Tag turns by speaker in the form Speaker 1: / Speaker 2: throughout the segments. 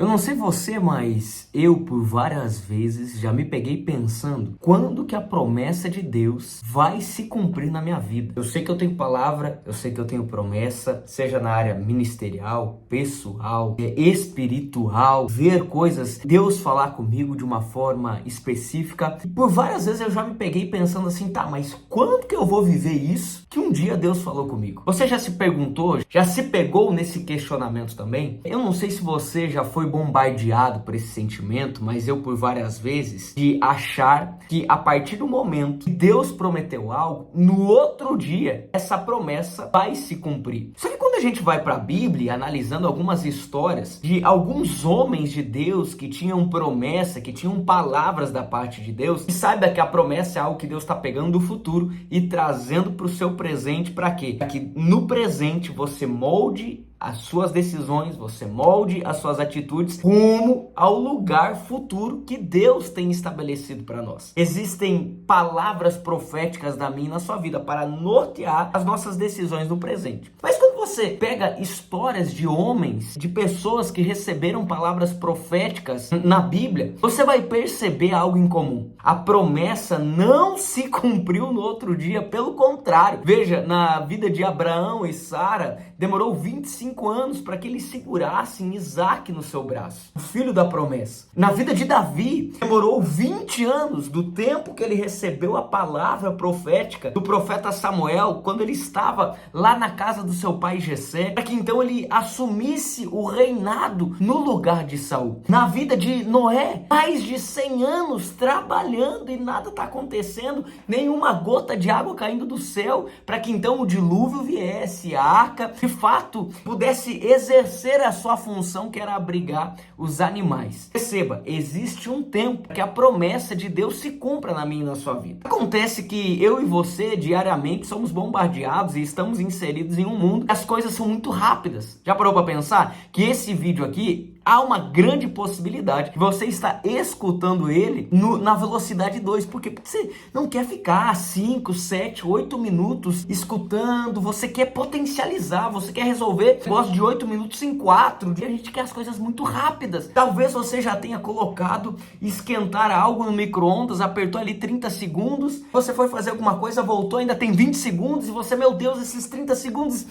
Speaker 1: Eu não sei você, mas eu por várias vezes já me peguei pensando quando que a promessa de Deus vai se cumprir na minha vida. Eu sei que eu tenho palavra, eu sei que eu tenho promessa, seja na área ministerial, pessoal, espiritual, ver coisas, Deus falar comigo de uma forma específica. E por várias vezes eu já me peguei pensando assim, tá, mas quando que eu vou viver isso que um dia Deus falou comigo? Você já se perguntou, já se pegou nesse questionamento também? Eu não sei se você já foi bombardeado por esse sentimento, mas eu por várias vezes, de achar que a partir do momento que Deus prometeu algo, no outro dia essa promessa vai se cumprir. Só que quando a gente vai para a Bíblia, analisando algumas histórias de alguns homens de Deus que tinham promessa, que tinham palavras da parte de Deus, e saiba que a promessa é algo que Deus está pegando do futuro e trazendo para o seu presente. Para quê? Para que no presente você molde as suas decisões, você molde as suas atitudes rumo ao lugar futuro que Deus tem estabelecido para nós. Existem palavras proféticas da minha e na sua vida para nortear as nossas decisões no presente. Mas quando você pega histórias de homens, de pessoas que receberam palavras proféticas na Bíblia, você vai perceber algo em comum. A promessa não se cumpriu no outro dia, pelo contrário. Veja, na vida de Abraão e Sara, demorou 25 anos para que eles segurassem Isaac no seu braço, o filho da promessa. Na vida de Davi, demorou 20 anos do tempo que ele recebeu a palavra profética do profeta Samuel, quando ele estava lá na casa do seu pai Jessé, para que então ele assumisse o reinado no lugar de Saul. Na vida de Noé, mais de 100 anos trabalhando e nada está acontecendo, nenhuma gota de água caindo do céu, para que então o dilúvio viesse, a arca de fato pudesse exercer a sua função, que era abrigar os animais. Perceba, existe um tempo que a promessa de Deus se cumpra na minha e na sua vida. Acontece que eu e você diariamente somos bombardeados e estamos inseridos em um mundo que as coisas são muito rápidas. Já parou para pensar que esse vídeo aqui, há uma grande possibilidade que você está escutando ele na velocidade 2. Por quê? Porque você não quer ficar 5, 7, 8 minutos escutando, você quer potencializar, você quer resolver o negócio de 8 minutos em 4. A gente quer as coisas muito rápidas. Talvez você já tenha colocado esquentar algo no micro-ondas, apertou ali 30 segundos, você foi fazer alguma coisa, voltou, ainda tem 20 segundos e você, meu Deus, esses 30 segundos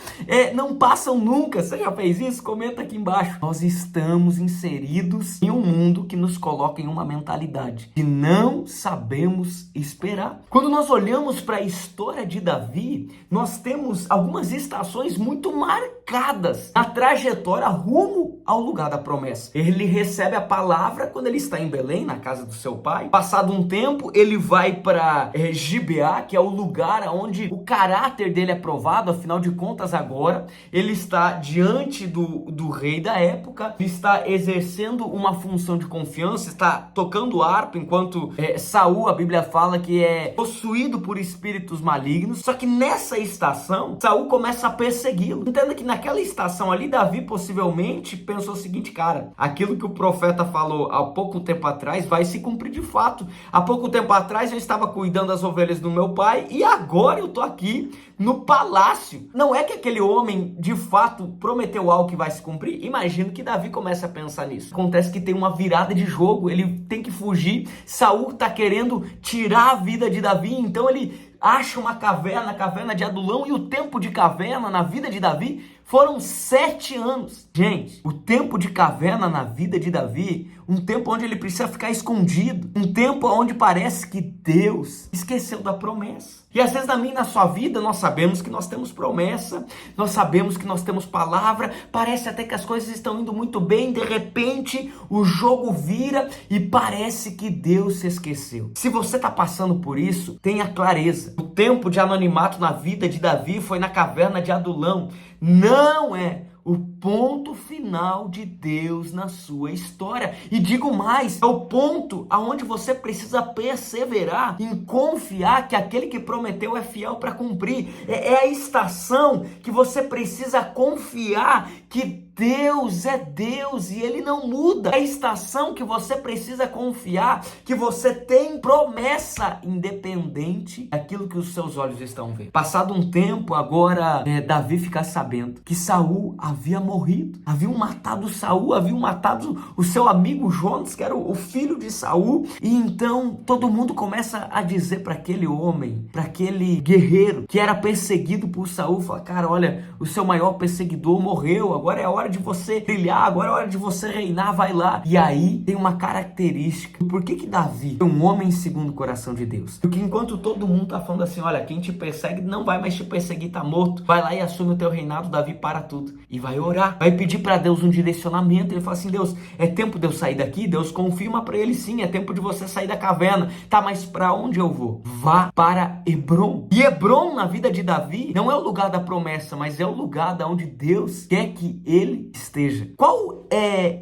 Speaker 1: não passam nunca. Você já fez isso? Comenta aqui embaixo. Nós estamos inseridos em um mundo que nos coloca em uma mentalidade que não sabemos esperar. Quando nós olhamos para a história de Davi, nós temos algumas estações muito marcadas na trajetória rumo ao lugar da promessa. Ele recebe a palavra quando ele está em Belém, na casa do seu pai. Passado um tempo, ele vai para Gibeá, que é o lugar onde o caráter dele é provado. Afinal de contas, agora ele está diante do rei da época, está exercendo uma função de confiança, está tocando harpa, enquanto Saul, a Bíblia fala que é possuído por espíritos malignos. Só que nessa estação, Saul começa a persegui-lo. Entenda que naquela estação ali, Davi possivelmente pensou o seguinte, cara, aquilo que o profeta falou há pouco tempo atrás vai se cumprir de fato. Há pouco tempo atrás eu estava cuidando das ovelhas do meu pai e agora eu tô aqui no palácio. Não é que aquele homem de fato prometeu algo que vai se cumprir? Imagino que Davi começa a pensar nisso. Acontece que tem uma virada de jogo, ele tem que fugir. Saul tá querendo tirar a vida de Davi, então ele acha uma caverna, a caverna de Adulão, e o tempo de caverna na vida de Davi foram 7 anos. Gente, o tempo de caverna na vida de Davi, um tempo onde ele precisa ficar escondido, um tempo onde parece que Deus esqueceu da promessa. E às vezes na minha e na sua vida nós sabemos que nós temos promessa, nós sabemos que nós temos palavra, parece até que as coisas estão indo muito bem, de repente o jogo vira e parece que Deus se esqueceu. Se você está passando por isso, tenha clareza. O tempo de anonimato na vida de Davi foi na caverna de Adulão. Não é o ponto final de Deus na sua história. E digo mais, é o ponto aonde você precisa perseverar em confiar que aquele que prometeu é fiel para cumprir. É a estação que você precisa confiar que Deus é Deus e Ele não muda. É a estação que você precisa confiar, que você tem promessa independente daquilo que os seus olhos estão vendo. Passado um tempo, agora Davi fica sabendo que Saul havia morrido. Haviam matado Saul, haviam matado o seu amigo Jonas, que era o filho de Saul. E então todo mundo começa a dizer para aquele homem, para aquele guerreiro que era perseguido por Saul, fala: cara, olha, o seu maior perseguidor morreu, agora é a hora de você brilhar, agora é a hora de você reinar, vai lá. E aí tem uma característica. Por que Davi é um homem segundo o coração de Deus? Porque enquanto todo mundo tá falando assim, olha, quem te persegue não vai mais te perseguir, tá morto, vai lá e assume o teu reinado, Davi para tudo e vai orar, vai pedir para Deus um direcionamento. Ele fala assim: Deus, é tempo de eu sair daqui? Deus confirma para ele: sim, é tempo de você sair da caverna. Tá, mas para onde eu vou? Vá para Hebrom. E Hebrom, na vida de Davi, não é o lugar da promessa, mas é o lugar da onde Deus quer que ele esteja.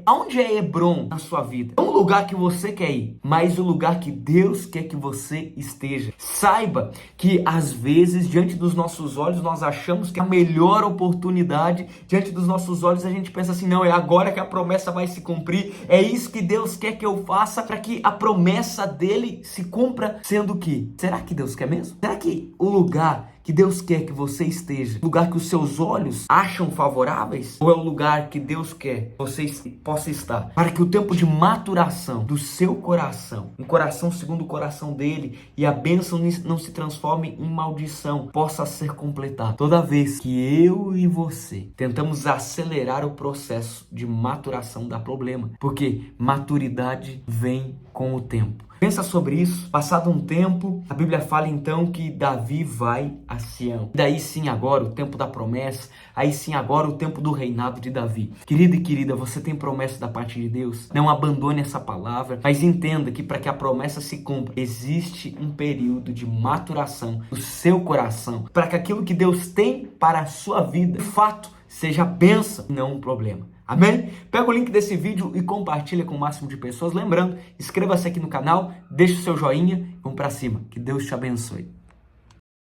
Speaker 1: Aonde é Hebrom na sua vida? É um lugar que você quer ir, mas o lugar que Deus quer que você esteja. Saiba que às vezes, diante dos nossos olhos, nós achamos que a melhor oportunidade, diante dos nossos olhos, a gente pensa assim: não, é agora que a promessa vai se cumprir, é isso que Deus quer que eu faça para que a promessa dele se cumpra, sendo que, será que Deus quer mesmo? Será que o lugar que Deus quer que você esteja, lugar que os seus olhos acham favoráveis, ou é o lugar que Deus quer que você possa estar, para que o tempo de maturação do seu coração, um coração segundo o coração dele, e a bênção não se transforme em maldição, possa ser completado? Toda vez que eu e você tentamos acelerar o processo de maturação, dá problema, porque maturidade vem com o tempo. Pensa sobre isso. Passado um tempo, a Bíblia fala então que Davi vai a Sião. Daí sim agora o tempo da promessa, aí sim agora o tempo do reinado de Davi. Querido e querida, você tem promessa da parte de Deus? Não abandone essa palavra, mas entenda que para que a promessa se cumpra, existe um período de maturação do seu coração, para que aquilo que Deus tem para a sua vida, de fato, seja bênção e não um problema. Amém? Pega o link desse vídeo e compartilha com o máximo de pessoas. Lembrando, inscreva-se aqui no canal, deixa o seu joinha, vamos pra cima. Que Deus te abençoe.